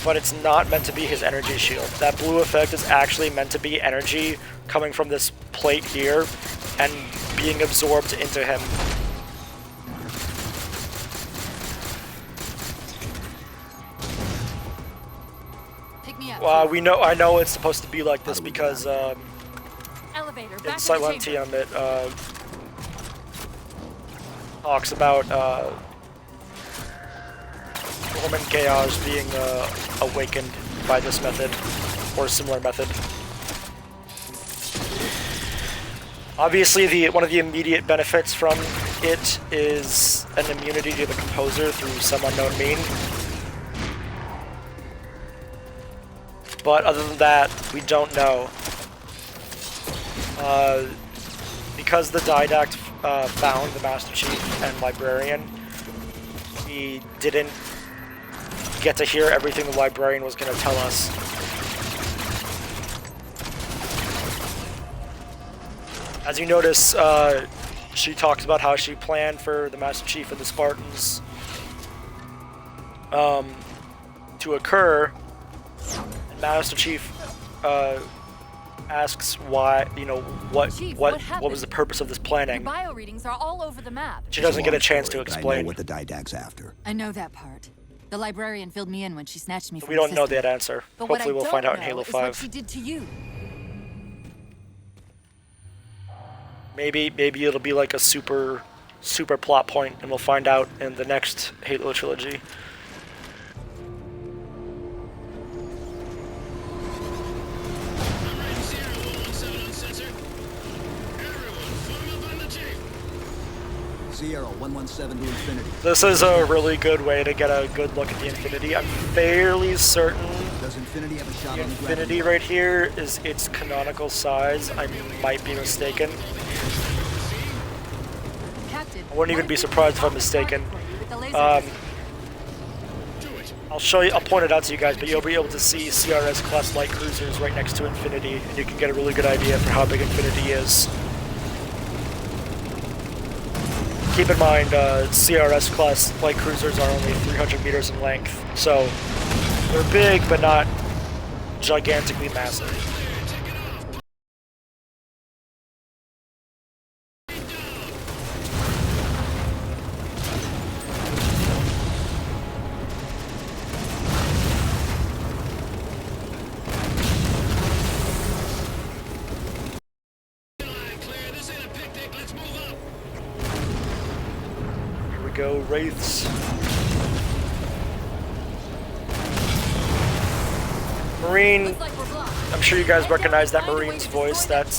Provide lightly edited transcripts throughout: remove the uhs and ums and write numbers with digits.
but it's not meant to be his energy shield. That blue effect is actually meant to be energy coming from this plate here and being absorbed into him. Pick me up. I know it's supposed to be like this because Elevator, in back to the Silentium it talks about Roman chaos being awakened by this method or a similar method. Obviously, one of the immediate benefits from it is an immunity to the composer through some unknown mean. But other than that, we don't know. Because the Didact found the Master Chief and Librarian, we didn't get to hear everything the Librarian was going to tell us. As you notice, she talks about how she planned for the Master Chief and the Spartans to occur. And Master Chief asks why, what was the purpose of this planning. Your bio readings are all over the map. She doesn't get a chance to explain. I know what the Didact's after. I know that part. The Librarian filled me in when she snatched me from We don't the know system. that answer. But what Hopefully we'll I find don't out in know Halo is what 5. she did to you. Maybe it'll be like a super plot point, and we'll find out in the next Halo trilogy. Sierra 117 to infinity. This is a really good way to get a good look at the Infinity. I'm fairly certain Does Infinity have a shot the on the Infinity right here is its canonical size. I might be mistaken. Captain, I wouldn't even be surprised if I'm mistaken. I'll point it out to you guys, but you'll be able to see CRS class light cruisers right next to Infinity, and you can get a really good idea for how big Infinity is. Keep in mind, CRS class light cruisers are only 300 meters in length, so they're big but not gigantically massive. Go Wraiths. Marine. I'm sure you guys recognize that Marine's voice. That's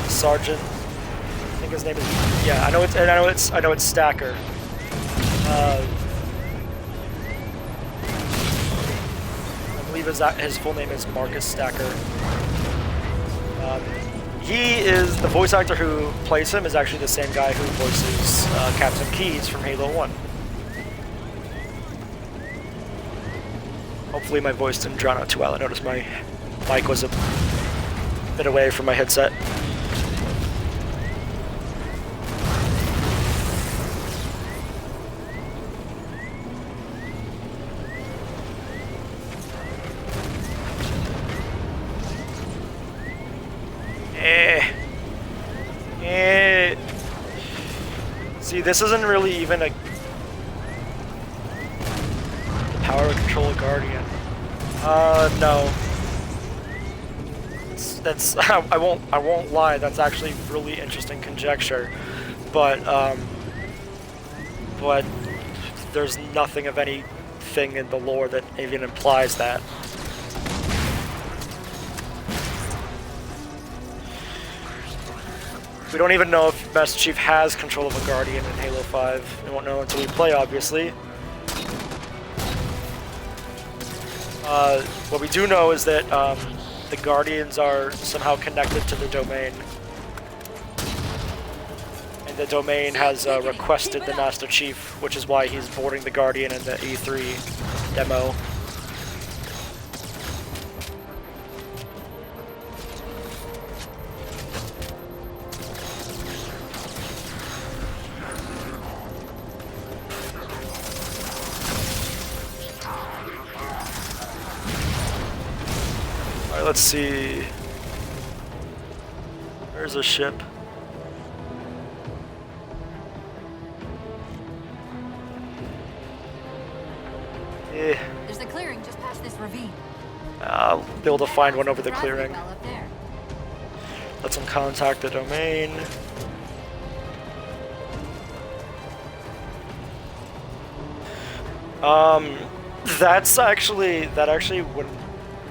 Sergeant. I think his name is. Yeah, I know it's Stacker. I believe his full name is Marcus Stacker. He is the voice actor who plays him is actually the same guy who voices Captain Keyes from Halo 1. Hopefully my voice didn't drown out too well. I noticed my mic was a bit away from my headset. See, this isn't really even the power to control a Guardian. No. That's I won't lie. That's actually really interesting conjecture, but there's nothing of anything in the lore that even implies that. We don't even know if Master Chief has control of a Guardian in Halo 5. We won't know until we play, obviously. What we do know is that the Guardians are somehow connected to the Domain. And the Domain has requested the Master Chief, which is why he's boarding the Guardian in the E3 demo. let's see. There's a ship. There's a clearing just past this ravine. I'll be able to find one over the Gravity clearing. well up there. Let's contact the domain.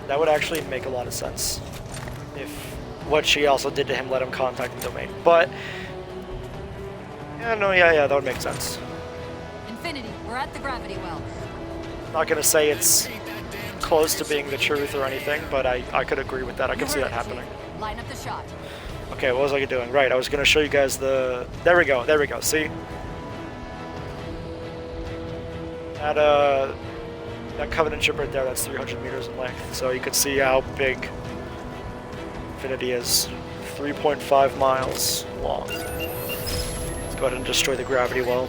That would actually make a lot of sense if what she also did to him let him contact the domain. But yeah, that would make sense. Infinity, we're at the gravity well. Not gonna say it's close to being the truth or anything, but I could agree with that. I could see that happening. Line up the shot. Okay, what was I doing? Right, I was gonna show you guys the. There we go. See. That Covenant ship right there, that's 300 meters in length. So you can see how big Infinity is. 3.5 miles long. Let's go ahead and destroy the gravity well.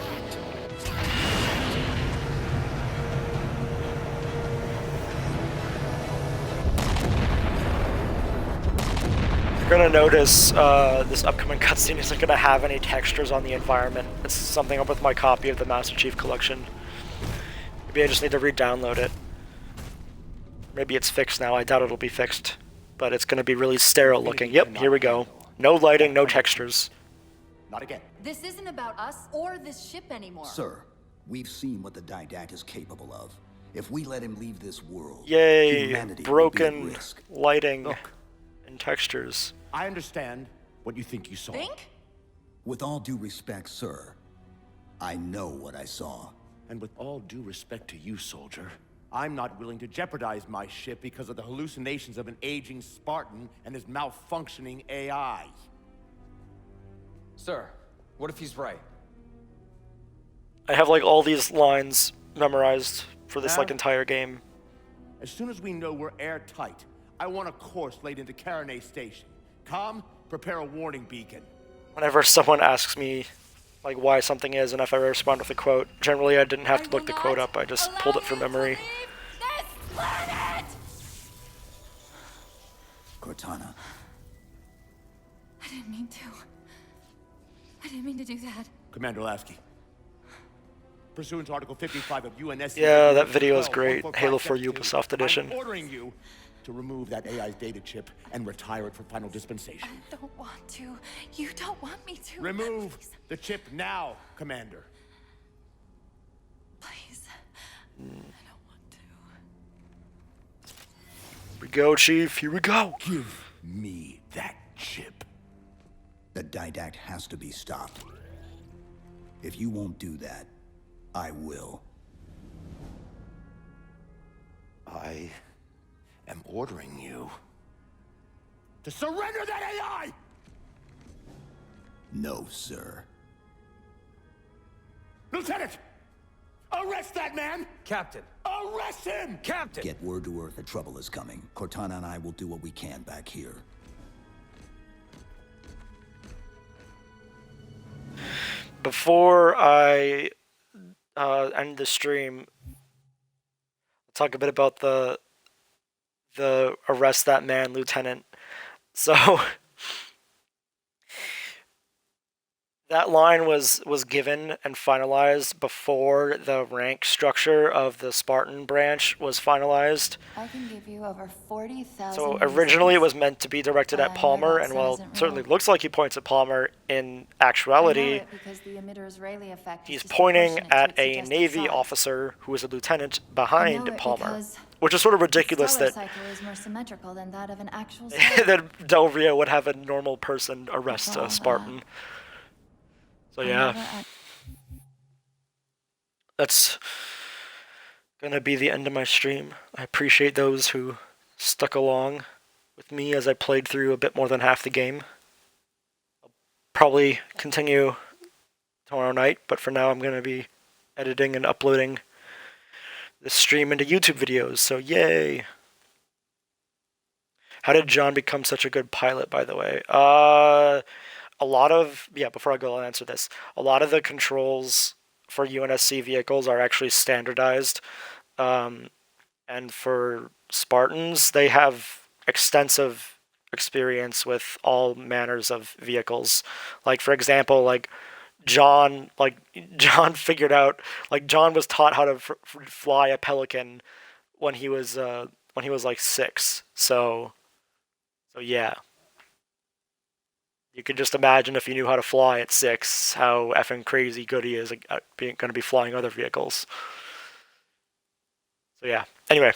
You're gonna notice this upcoming cutscene isn't gonna have any textures on the environment. It's something up with my copy of the Master Chief Collection. Maybe I just need to re-download it. Maybe it's fixed now. I doubt it'll be fixed. But it's going to be really sterile looking. Yep, here we go. No lighting, no textures. Not again. This isn't about us or this ship anymore. Sir, we've seen what the Didact is capable of. If we let him leave this world, Yay, humanity will be at broken risk. lighting Look. and textures. I understand what you think you saw. Think? With all due respect, sir, I know what I saw. And with all due respect to you, soldier, I'm not willing to jeopardize my ship because of the hallucinations of an aging Spartan and his malfunctioning AI. Sir, what if he's right? I have like all these lines memorized for this Huh? like entire game. As soon as we know we're airtight, I want a course laid into Carenay Station. Com, prepare a warning beacon. Whenever someone asks me like why something is, and if I respond with a quote, generally I didn't have to look the quote up, I just pulled it from memory. This planet! Cortana, I didn't mean to. I didn't mean to do that. Commander Lasky. Pursuant to Article 55 of UNSC... Yeah, that video is 12, great. 145, Halo 4 Step 2, Ubisoft Edition. I'm ordering you to remove that AI's data chip and retire it for final dispensation. I don't want to. You don't want me to. Remove Please. the chip now, Commander. Please. I don't want to. Here we go, Chief. Here we go. Give me that chip. the Didact has to be stopped. If you won't do that, I will. I am ordering you to surrender that AI! No, sir. Lieutenant! Arrest that man! Captain! Arrest him! Captain! Get word to Earth that trouble is coming. Cortana and I will do what we can back here. Before I end the stream, I'll talk a bit about the arrest that man, Lieutenant. So that line was given and finalized before the rank structure of the Spartan branch was finalized. I can give you over 40,000. So originally it was meant to be directed at Palmer, and while it certainly looks like he points at Palmer, in actuality, he's pointing at a Navy officer who is a lieutenant behind Palmer. Which is sort of ridiculous that is more symmetrical than that of an actual that Del Rio would have a normal person arrest a Spartan. So yeah, that's gonna be the end of my stream. I appreciate those who stuck along with me as I played through a bit more than half the game. I'll probably continue tomorrow night, but for now I'm gonna be editing and uploading this stream into YouTube videos, so yay! How did John become such a good pilot, by the way? A lot of, before I go, I'll answer this. A lot of the controls for UNSC vehicles are actually standardized. And for Spartans, they have extensive experience with all manners of vehicles. Like, for example, John figured out, John was taught how to fly a pelican when he was like 6. So yeah. You can just imagine if he knew how to fly at 6, how effing crazy good he is at going to be flying other vehicles. So yeah. Anyway,